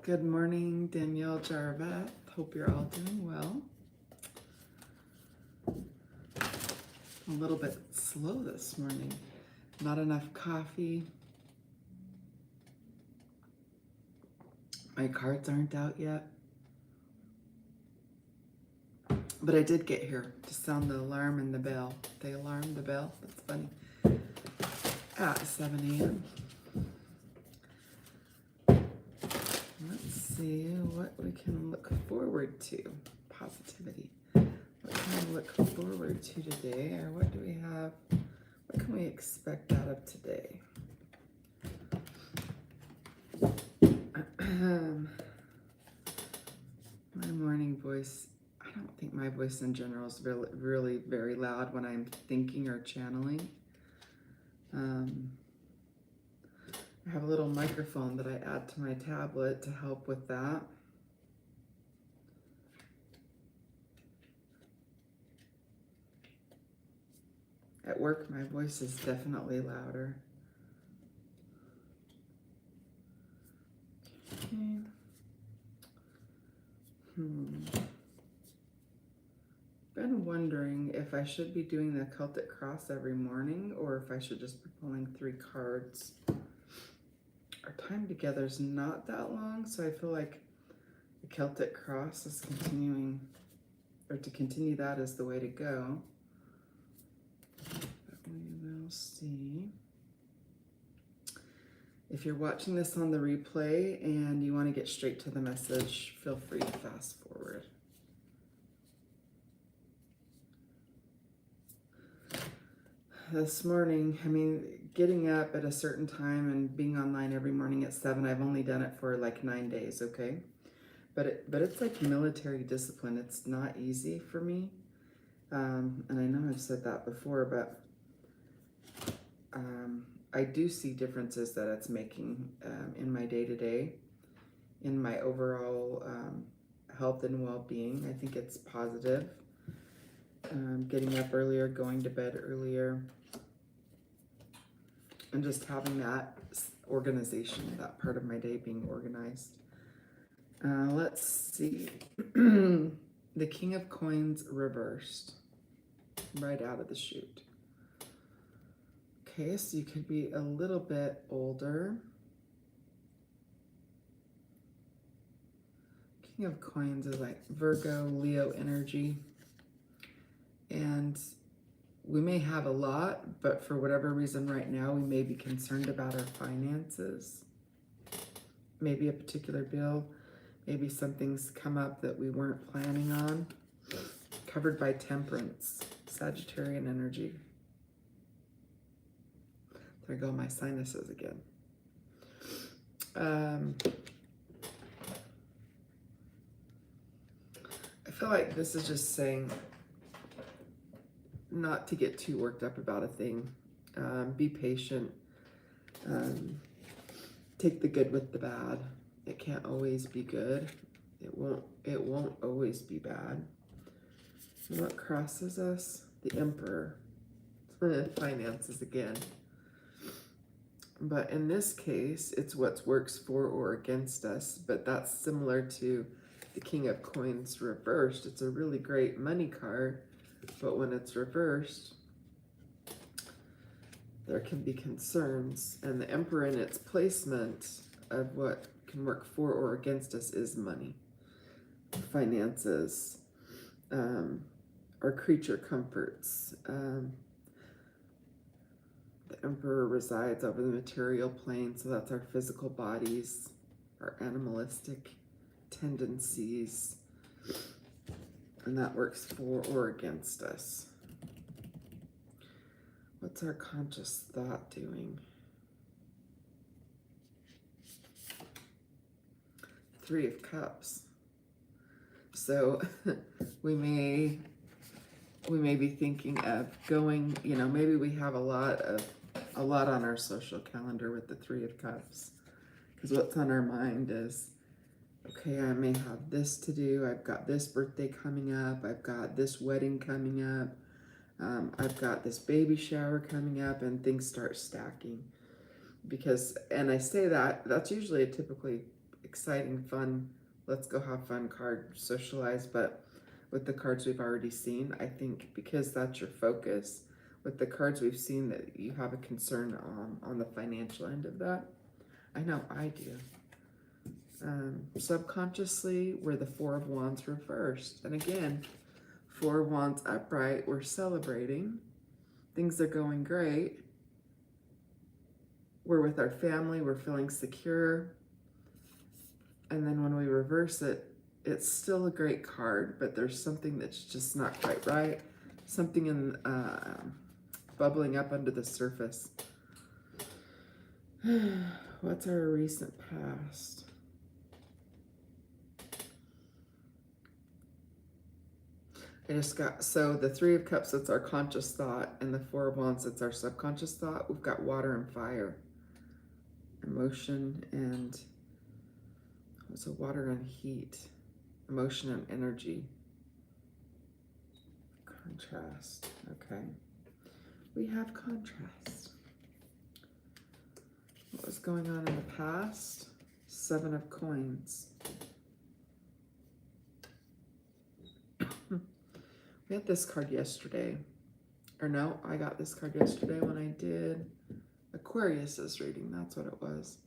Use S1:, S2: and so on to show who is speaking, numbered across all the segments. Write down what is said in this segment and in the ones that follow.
S1: Good morning, Danielle Jaarveth. Hope you're all doing well. A little bit slow this morning. Not enough coffee. My cards aren't out yet. But I did get here to sound the alarm and the bell. The alarm, the bell, that's funny. At 7 a.m. Let's see what we can look forward to. Positivity. What can we look forward to today? Or what do we have? What can we expect out of today? My morning voice, I don't think my voice in general is really very loud when I'm thinking or channeling. I have a little microphone that I add to my tablet to help with that. At work, my voice is definitely louder. Okay. Been wondering if I should be doing the Celtic Cross every morning or if I should just be pulling 3 cards. Our time together is not that long, so I feel like the Celtic Cross is continuing, or to continue that is the way to go. But we will see. If you're watching this on the replay and you want to get straight to the message, feel free to fast forward. This morning, getting up at a certain time and being online every morning at 7, I've only done it for like 9 days, okay? But it's like military discipline. It's not easy for me. And I know I've said that before, but I do see differences that it's making in my day-to-day, in my overall health and well-being. I think it's positive. Getting up earlier, going to bed earlier, and just having that organization, that part of my day being organized. Let's see. The King of Coins reversed right out of the chute. Okay, so you could be a little bit older. King of Coins is like Virgo, Leo energy. And we may have a lot, but for whatever reason right now, we may be concerned about our finances. Maybe a particular bill, maybe something's come up that we weren't planning on. Covered by Temperance, Sagittarian energy. There go my sinuses again. I feel like this is just saying not to get too worked up about a thing. Be patient. Take the good with the bad. It can't always be good. It won't always be bad. And what crosses us? The Emperor. Finances again. But in this case, it's what works for or against us. But that's similar to the King of Coins reversed. It's a really great money card. But when it's reversed, there can be concerns. And the Emperor in its placement of what can work for or against us is money, finances, our creature comforts. The Emperor resides over the material plane, so that's our physical bodies, our animalistic tendencies. And that works for or against us. What's our conscious thought doing? 3 of Cups. So we may be thinking of going, maybe we have a lot on our social calendar with the 3 of Cups. Because what's on our mind is, okay, I may have this to do. I've got this birthday coming up. I've got this wedding coming up. I've got this baby shower coming up, and things start stacking. And I say that's usually a typically exciting, fun, let's go have fun card, socialize, but with the cards we've already seen, I think because that's your focus, with the cards we've seen that you have a concern on the financial end of that. I know I do. Subconsciously, we're the Four of Wands reversed. And again, Four of Wands upright, we're celebrating. Things are going great. We're with our family, we're feeling secure. And then when we reverse it, it's still a great card, but there's something that's just not quite right. Something in bubbling up under the surface. What's our recent past? So the Three of Cups, that's our conscious thought, and the Four of Wands, that's our subconscious thought. We've got water and fire, emotion and, so water and heat, emotion and energy, contrast. Okay, we have contrast. What was going on in the past? Seven of Coins. We had this card yesterday, or no, I got this card yesterday when I did Aquarius's reading. That's what it was.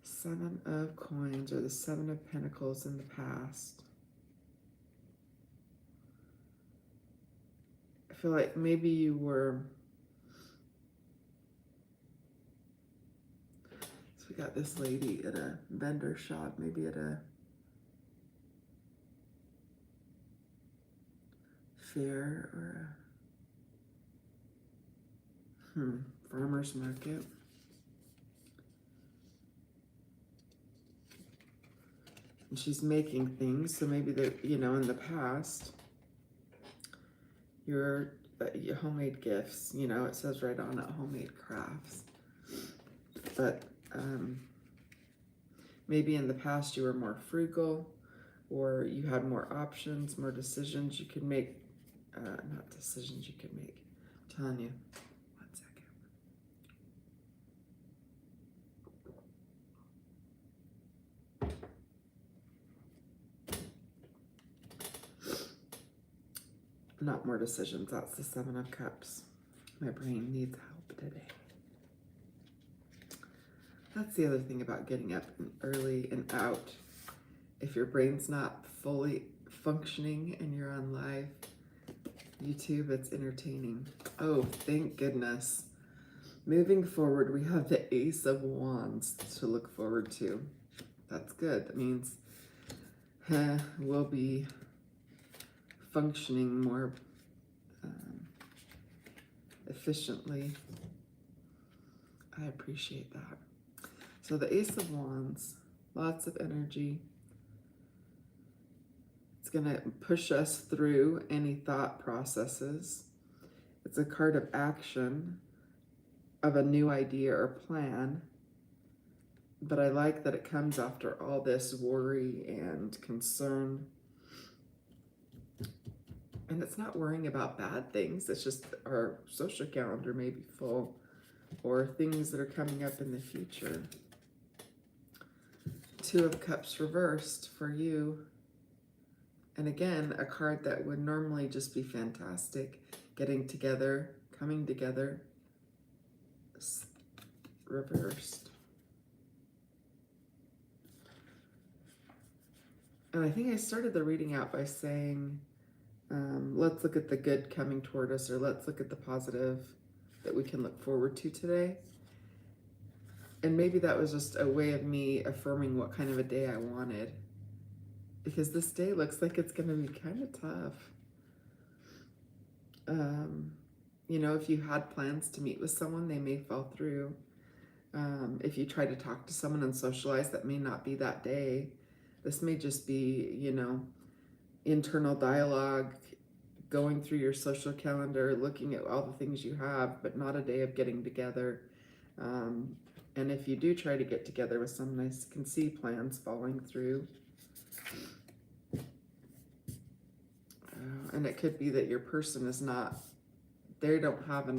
S1: Seven of Coins, or the Seven of Pentacles in the past. I feel like maybe you were, so we got this lady at a vendor shop, maybe at a fair or a farmer's market. And she's making things, so maybe that, you know, in the past, your homemade gifts, you know, it says right on it, homemade crafts. But maybe in the past you were more frugal, or you had more options, more decisions you could make. Not decisions you could make. I'm telling you. One second. Not more decisions. That's the Seven of Cups. My brain needs help today. That's the other thing about getting up early and out. If your brain's not fully functioning and you're on live YouTube, it's entertaining. Oh, thank goodness. Moving forward, we have the Ace of Wands to look forward to. That's good. That means we'll be functioning more efficiently. I appreciate that. So the Ace of Wands, lots of energy. It's going to push us through any thought processes. It's a card of action, of a new idea or plan. But I like that it comes after all this worry and concern. And it's not worrying about bad things. It's just our social calendar may be full, or things that are coming up in the future. Two of Cups reversed for you. And again, a card that would normally just be fantastic. Getting together, coming together, reversed. And I think I started the reading out by saying, let's look at the good coming toward us, or let's look at the positive that we can look forward to today. And maybe that was just a way of me affirming what kind of a day I wanted. Because this day looks like it's going to be kind of tough. You know, if you had plans to meet with someone, they may fall through. If you try to talk to someone and socialize, that may not be that day. This may just be, you know, internal dialogue, going through your social calendar, looking at all the things you have, but not a day of getting together. And if you do try to get together with someone, I can see plans falling through. And it could be that your person is not, they don't have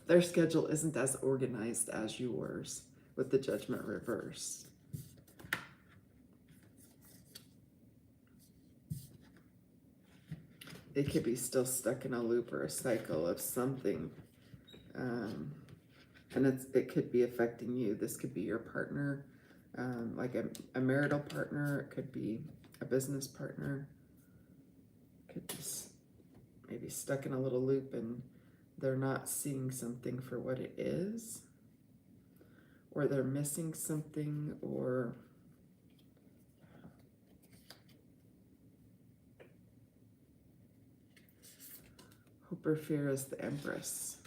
S1: their schedule isn't as organized as yours. with the Judgment reversed. They could be still stuck in a loop or a cycle of something. And it could be affecting you. This could be your partner, like a marital partner. It could be a business partner. Could be maybe stuck in a little loop and they're not seeing something for what it is. Or they're missing something, or hope or fear is the Empress.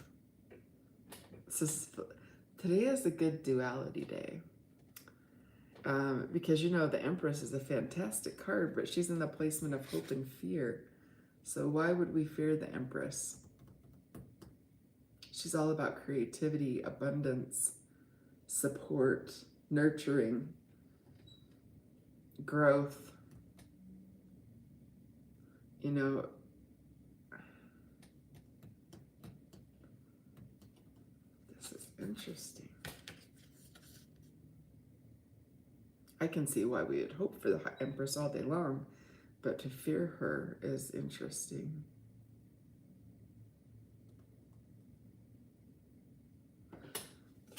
S1: Today is a good duality day. Because you know the Empress is a fantastic card, but she's in the placement of hope and fear. So why would we fear the Empress? She's all about creativity, abundance, support, nurturing, growth. You know, this is interesting. I can see why we would hope for the Empress all day long, but to fear her is interesting.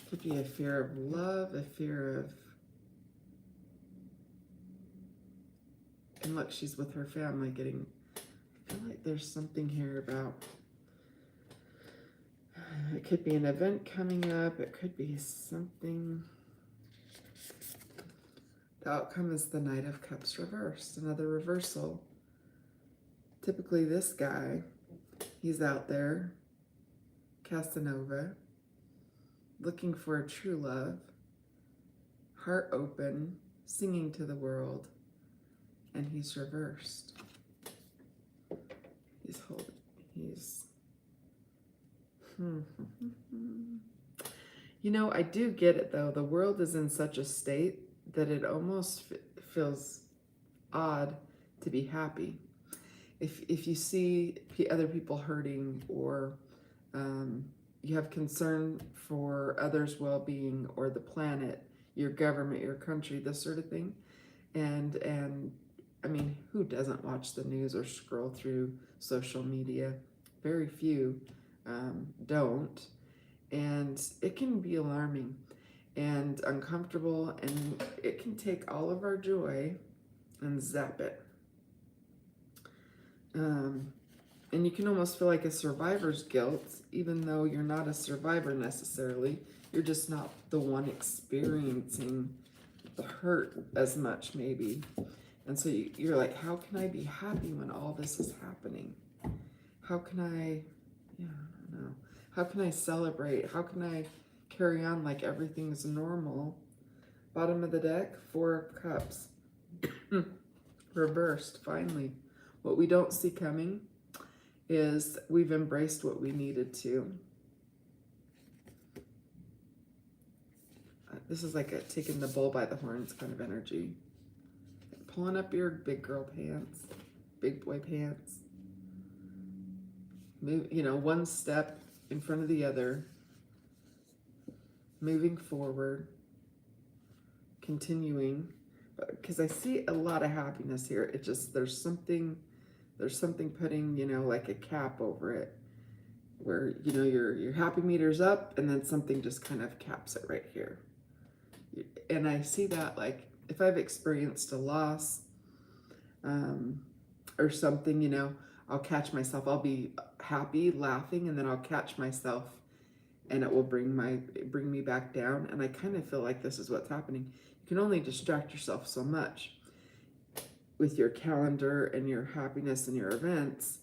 S1: Could be a fear of love, a fear of, and look, she's with her family getting, I feel like there's something here about, it could be an event coming up, it could be something. The outcome is the Knight of Cups reversed, another reversal. Typically this guy, he's out there, Casanova, looking for a true love, heart open, singing to the world, and he's reversed. You know, I do get it though. The world is in such a state that it almost feels odd to be happy. If you see other people hurting, or you have concern for others' well-being or the planet, your government, your country, this sort of thing, and I mean, who doesn't watch the news or scroll through social media? Very few don't, and it can be alarming and uncomfortable, and it can take all of our joy and zap it. And you can almost feel like a survivor's guilt, even though you're not a survivor necessarily. You're just not the one experiencing the hurt as much, maybe. And so you're like, how can I be happy when all this is happening? How can I, I don't know. How can I celebrate? How can I carry on like everything's normal? Bottom of the deck, 4 of Cups. Reversed, finally. What we don't see coming is we've embraced what we needed to. This is like a taking the bull by the horns kind of energy. Pulling up your big girl pants, big boy pants. Move, one step in front of the other. Moving forward. Continuing. Because I see a lot of happiness here. It just, there's something putting, like a cap over it, where, your happy meter's up, and then something just kind of caps it right here. And I see that, like, if I've experienced a loss, or something, I'll catch myself. I'll be happy, laughing, and then I'll catch myself, and it will bring me back down. And I kind of feel like this is what's happening. You can only distract yourself so much with your calendar and your happiness and your events.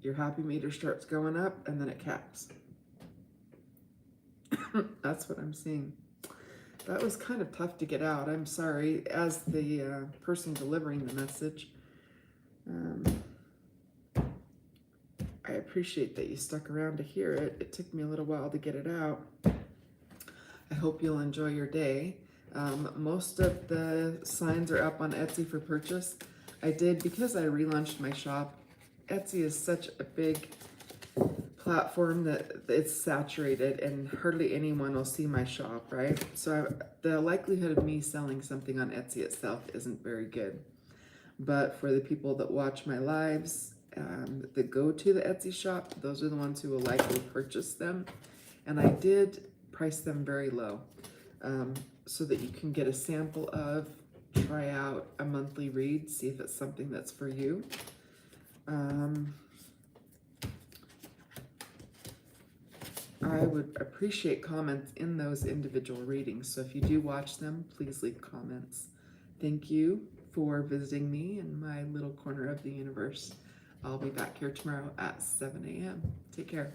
S1: Your happy meter starts going up, and then it caps. That's what I'm seeing. That was kind of tough to get out. I'm sorry, as the person delivering the message. I appreciate that you stuck around to hear it. It took me a little while to get it out. I hope you'll enjoy your day. Most of the signs are up on Etsy for purchase. I did, because I relaunched my shop. Etsy is such a big platform that it's saturated and hardly anyone will see my shop, right? So the likelihood of me selling something on Etsy itself isn't very good. But for the people that watch my lives, that go to the Etsy shop, those are the ones who will likely purchase them. And I did price them very low, so that you can get a sample of, try out a monthly read, see if it's something that's for you. I would appreciate comments in those individual readings. So if you do watch them, please leave comments. Thank you for visiting me in my little corner of the universe. I'll be back here tomorrow at 7 a.m. Take care.